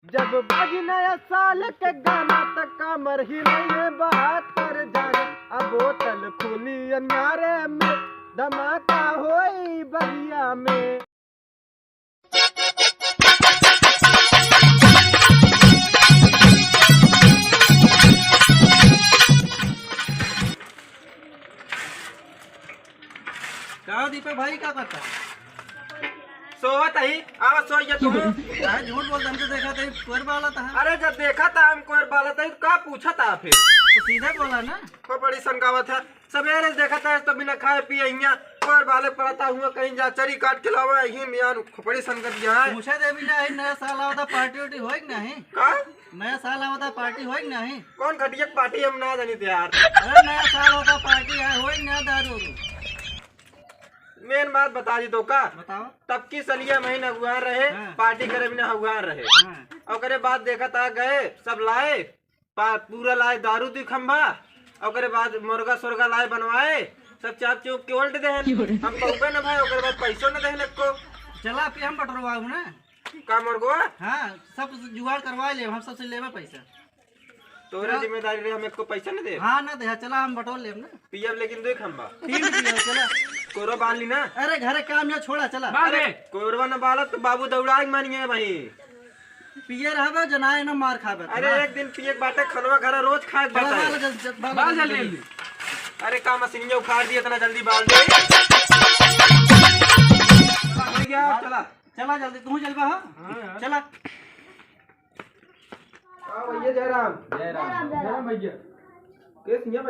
जब बाजी नया साल के गाना तक कमर हिलाइए 72 जाने अब बोतल खुली अन्यारे में धमाका होई बगिया में। क्या दीपक भाई क्या करता है? सोवत ही आवा सोइए तुम। यार झूठ बोल हमसे देखा था कोर वाला था। अरे जब देखा था हमको बाला था तो का पूछा था फिर तो सीधा बोला ना। को बड़ी संकावत है सवेरे देखा था तो बिना खाए पिए यहाँ कोर बाले पड़ता हुआ कहीं जा चरी काट के लावा यही मियान बड़ी संकट यहाँ पूछा दे भी नहीं नया साल आवता पार्टी वार्टी होई कि नहीं? का नया साल आवता पार्टी होई कि नहीं? कौन घटिया पार्टी हम ना जानी थे यार। अरे नया साल होता पार्टी है होई कि ना दारू? मेन बात बता दी तो का बताओ। तब की सलिया महीना हुआर रहे हाँ। पार्टी करे बिना हुआर रहे हाँ। और बाद देखा था गए सब लाए पूरा लाए दारू दी खंभा और बाद मुर्गा सुर्गा लाए बनवाए सब चाप चुप के उल्ट दे हम पहुंचे न भाई और बाद पैसों न देने को चला पे हम बटरवाऊ ना। का मुर्गो हाँ सब जुगाड़ करवा ले हम सबसे लेवा पैसा। तोरा जिम्मेदारी रहे हम एक को पैसा न दे। हाँ ना दे चला हम बटोर लेब ना। पियब लेकिन दो खंभा ठीक है चला। कोरो बाल ली ना। अरे घरे काम या छोड़ा चला। अरे कोरवा न बाला तो बाबू दौड़ा मानिए भाई पिए रहबे जनाए न मार खाबे। अरे एक दिन पिए बाटे खनवा घर रोज खाए बाल जल्दी। अरे का मशीन उखाड़ दी इतना जल्दी बाल दे चला चला जल्दी तू चलबा हो। चला भैया जयराम जयराम भैया केस यहाँ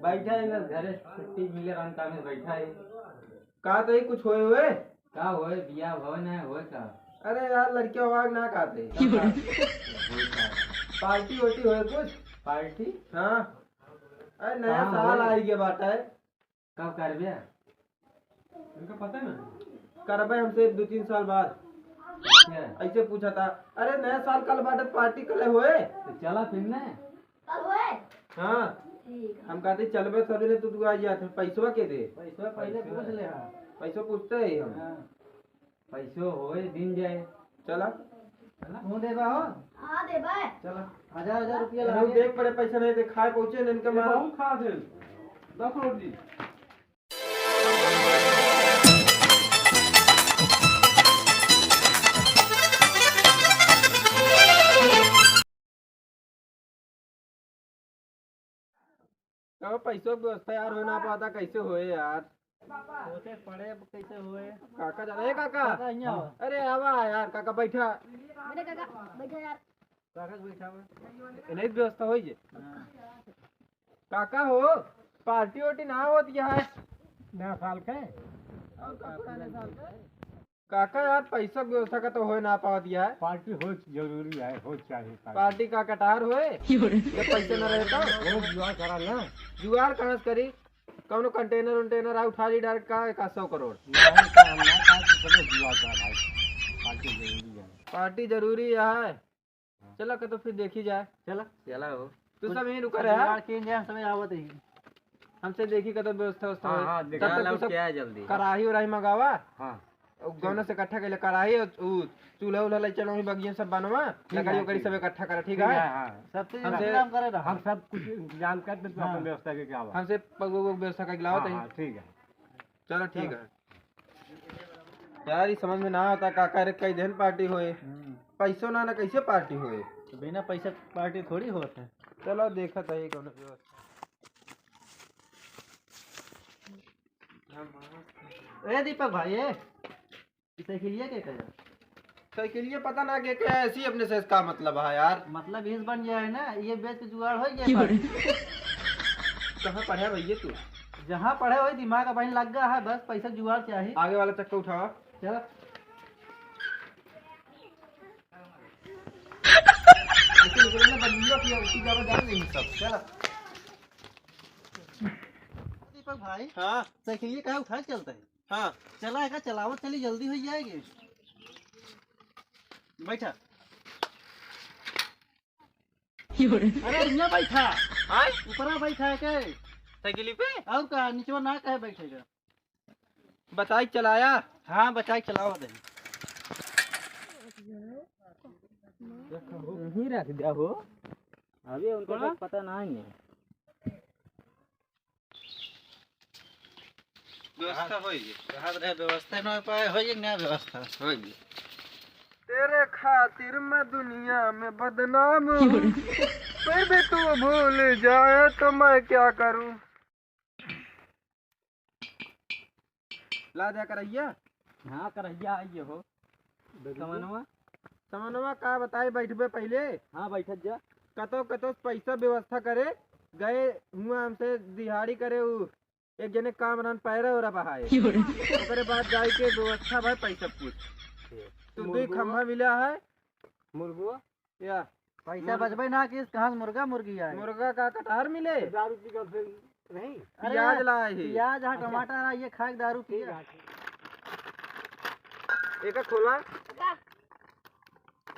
बैठा है घरे छुट्टी मिले रंता में बैठा है। का तो कुछ होए हुए का होए बिया भवन है होए का? अरे यार लड़कियों वाग ना खाते पार्टी वार्टी होए कुछ पार्टी हाँ अरे नया हाँ, साल होए। आ गया बाटा है कब करबे? उनका पता है ना करबे हमसे 2-3 साल बाद क्या? ऐसे पूछा था। अरे नया साल कल बाटे पार्टी कल होए तो चला फिर ने हाँ हम कहते चलबे सवेरे तो तू आ जाते पैसवा के दे पैसा पहले पूछ ले। हाँ पैसा पूछते है हम पैसो होए दिन जाए चला तू देबा हो। हाँ देबा चला 1000 रुपया हम लागे। देख पड़े पैसा नहीं दे खाए पहुंचे इनका मारा खा दे 10 रोटी तो पैसों की व्यवस्था यार हो ना पाता कैसे होए यार सोचे पड़े कैसे हुए। काका जा रहे काका काका यहाँ हो। अरे आवा यार काका बैठा मेरे काका बैठा यार। काका बैठा हुआ। नहीं व्यवस्था हो जे काका हो पार्टी वार्टी ना होती है नया साल के काका यार पैसा की व्यवस्था का तो हो ना पा दिया है पार्टी हो जरूरी है हो चाहिए पार्टी का कटार होए जब पैसे न रहे तो जुआ करा ना जुगाड़ कहाँ से करी कौनो कंटेनर उंटेनर आ उठा ली डायरेक्ट का 100 करोड़ जुआ करा भाई पार्टी जरूरी है। पार्टी जरूरी है चलो का तो फिर देखी जाए चला चला हो तू सब यहीं रुका रहा के इंजन समय आवत ही। हमसे देखी का तो व्यवस्था व्यवस्था हाँ होए। हाँ तब दिखा तक लो तू सब क्या है जल्दी। कराही उराही मंगावा हाँ गौना से इकट्ठा कर कराही और चूल्हा उल्हा ले चलो बगिया सब बनवा लकड़ी उकड़ी सब इकट्ठा करा ठीक है हाँ सबसे हमसे- इंतजाम करे रहा। हम सब कुछ इंतजाम कर देते हैं अपन व्यवस्था के क्या हुआ। हमसे पग वग व्यवस्था का गिलाओ हाँ, ठीक है। चलो ठीक है यार ये समझ में ना आता काका रे कई दिन पार्टी होए पैसों ना ना कैसे पार्टी होए तो बिना पैसा पार्टी थोड़ी होता है। चलो देखा था ये कौन व्यवस्था ए दीपक भाई ए साइकिलिया के कह साइकिल ये पता ना कि क्या ऐसी अपने से इसका मतलब है यार मतलब इस बन गया है ना ये बेच के जुगाड़ हो गया। कहाँ पढ़ा भैया तू जहाँ पढ़े हुए दिमाग का लग गया है बस पैसा जुगाड़ चाहिए। आगे वाला चक्का उठाओ चलो ऐसे निकले ना बंदियों की उसी जगह जान नहीं सब चलो दीपक भाई हाँ साइकिलिया कहाँ उठा के चलता है? हाँ चला है चलाओ चली जल्दी हो जाएगी। बैठा अरे यहाँ बैठा हाँ ऊपर बैठा है क्या? साइकिल पे और का नीचे ना कहे बैठेगा। बताई चलाया हाँ बचा के चलाओ दे। यहीं रख दिया हो, अभी उनको तो पता नहीं है। व्यवस्था होगी व्यवस्था न हो पाए हो ना व्यवस्था होगी। तेरे खातिर मैं दुनिया में बदनाम हूँ, फिर भी तू भूल जाए तो मैं क्या करूँ। ला जा करैया। हाँ करैया आइए हो। समनवा समनवा का बताए बैठबे पहले। हाँ बैठत जा। कतो कतो पैसा व्यवस्था करे गए हुआ हमसे दिहाड़ी करे उ एक जने काम रन पैरा हो रहा बहाए ओकरे बाद जाए के व्यवस्था भाई पैसा पूछ तू भी खंभा मिला है मुर्गुआ या पैसा बचबे ना कि कहाँ से मुर्गा मुर्गी आए। मुर्गा का कटहर मिले दारू पी कर फिर नहीं प्याज लाए ही प्याज हाँ टमाटर हाँ ये खा के दारू पिया। एक खोला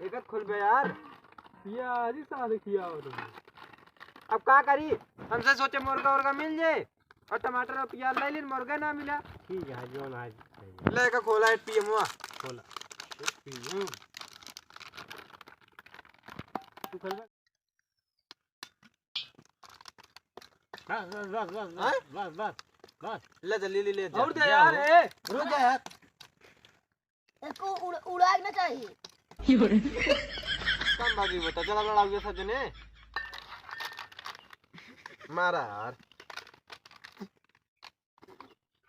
एक खोल बे यार प्याज ही साले खिया हो अब का करी हमसे सोचे मुर्गा उर्गा मिल जाए और टमाटर और प्याज ले लेन मुर्गा ना मिला ठीक है जो ना ले का खोला है पिए मुआ खोला तू कर बस ले जल्दी ले और दे यार ए रुक जा यार। इसको उड़ाना चाहिए। कम भागी बता चला लड़ाओ ये सजने मारा यार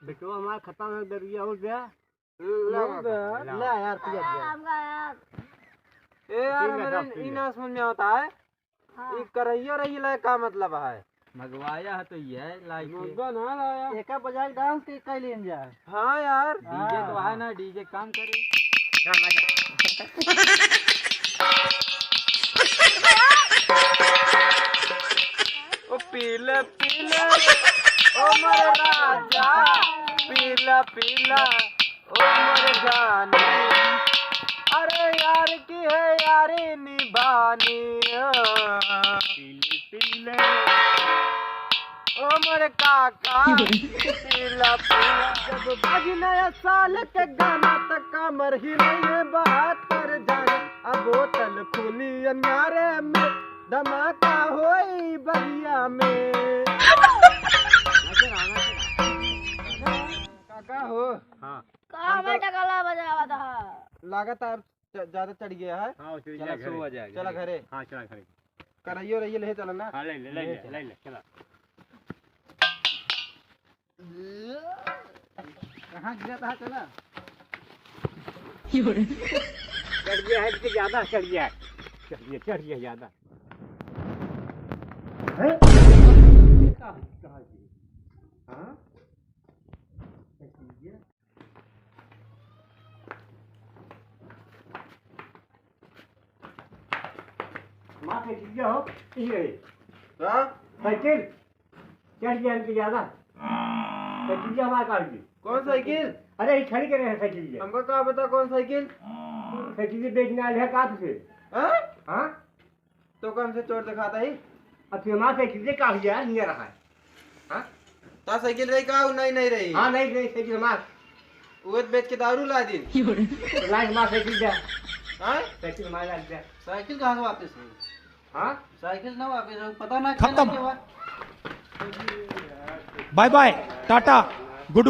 बेटो हमारा खत्म है दरिया हो गया ला यार पिया यार ए यार मेरे इना समझ में आता है ये करैया रही ला का मतलब है मंगवाया है तो ये है लाइक मुर्गा ना लाया एक बजाय डांस के कई लेन जाए। हाँ यार डीजे तो है ना डीजे काम करे ओ पीला पीला ओ मेरे राजा पीला पीला ओ मेरे जानी अरे यार की है यारी निभानी पीले पीले ओ मेरे काका पीला पीला जब बाजी नया साल के गाना तक कमर ही नहीं बात कर जाए अब बोतल खुली अन्यारे में धमाका होई बलिया में काका हो हाँ कहाँ बेटा गला बजावा था। लागत आप ज्यादा चढ़ गया है हाँ चला सो हो जाएगा चला घरे हाँ चला घरे करैयो रही ले चला ना हाँ ले चला कहाँ गिरा था चला चढ़ गया है कि ज्यादा चढ़ गया ज्यादा माँ साइकिल हो ये हाँ साइकिल चढ़ गया है ज्यादा साइकिल हमारा काट दी कौन साइकिल अरे ये खड़ी करे हैं साइकिल हमको क्या पता कौन साइकिल साइकिल बेचने आए हैं कहाँ से हाँ हाँ तो कौन से चोर दिखाता ही अब फिर हमारा साइकिल काट गया नहीं रहा है हाँ ता साइकिल रही का नहीं रही हाँ नहीं साइकिल हमारा वो बेच के दारू ला दी लाइट हमारा साइकिल जा हाँ साइकिल हमारा जा साइकिल कहाँ से वापस हुई। हाँ साइकिल ना वापस पता ना खत्म। क्या बाय बाय टाटा।